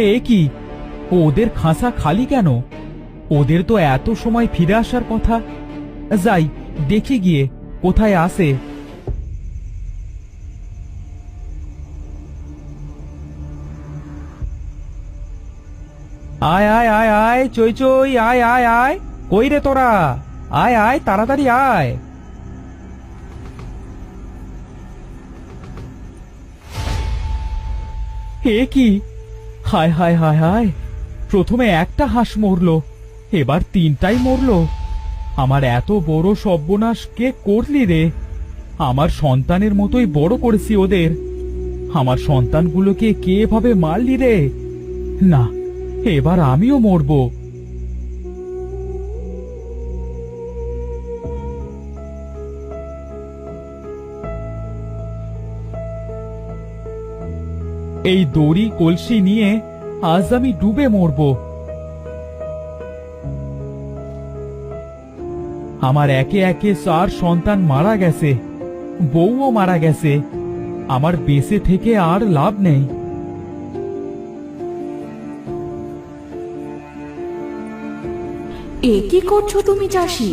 এ কি, ওদের খাঁচা খালি কেন? ওদের তো এত সময় ফিরে আসার কথা। যাই দেখি গিয়ে কোথায় আছে। আয় আয় আয় আয়, চই চই, আয় আয় আয়। কই রে তোরা? আয় আয়, তাড়াতাড়ি আয়। এ কি, হায় হায় হায় হায়, প্রথমে একটা হাঁস মরলো, এবার তিনটাই মরলো। আমার এত বড় সর্বনাশ কে করলি রে? আমার সন্তানের মতোই বড় করেছি ওদের, আমার সন্তানগুলোকে কে এভাবে মারলি রে? না, এবার আমিও মরবো। এই দড়ি কলসি নিয়ে আজ আমি ডুবে মরবো। আমার একে একে 4 সন্তান মারা গেছে, বউও মারা গেছে। আমার বেঁচে থেকে আর লাভ নেই। এ কি করছো তুমি চাষি?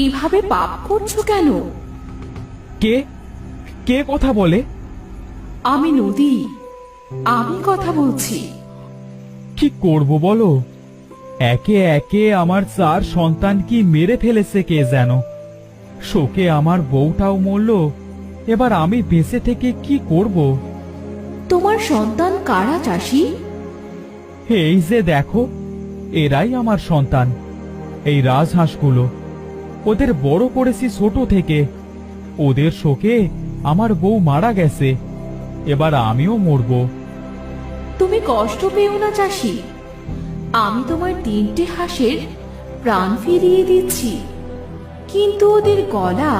এইভাবে পাপ করছো কেন? কে কে কথা বলে? আমি নদী, আমি কথা বলছি। কি করব বলো? একে একে আমার 4 সন্তান কি মেরে ফেলেছে কে যেন। শোকে আমার বউটাও মরল, এবার আমি বেঁচে থেকে কি করব? তোমার সন্তান কারা চাষি? এই যে দেখো, এরাই আমার সন্তান, এই রাজহাঁসগুলো। ওদের বড় করেছি ছোট থেকে, ওদের শোকে আমার বউ মারা গেছে, এবার আমিও মরব। তুমি কষ্ট পেও না চাষি, আমি তোমার 3টে হাঁসের প্রাণ ফিরিয়ে দিচ্ছি, কিন্তু ওদের গলা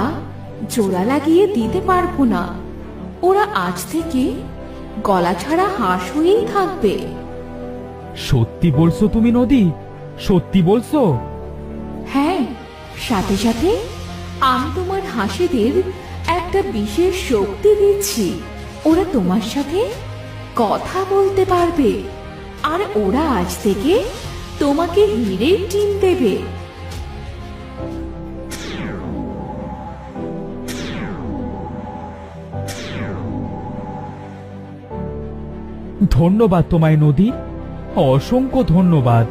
জোড়া লাগিয়ে দিতে পারবো না। ওরা আজ থেকে গলা ছাড়া হাঁস হয়েই থাকবে। সত্যি বলছো তুমি নদী? সত্যি বলছো? হ্যাঁ, সাথে সাথে আমি তোমার হাঁসেদের একটা বিশেষ শক্তি দিচ্ছি। ওরা তোমার সাথে কথা বলতে পারবে, আর ওরা আজ থেকে তোমাকে হীরের ডিম দেবে। ধন্যবাদ তোমায় নদী, অসংখ্য ধন্যবাদ।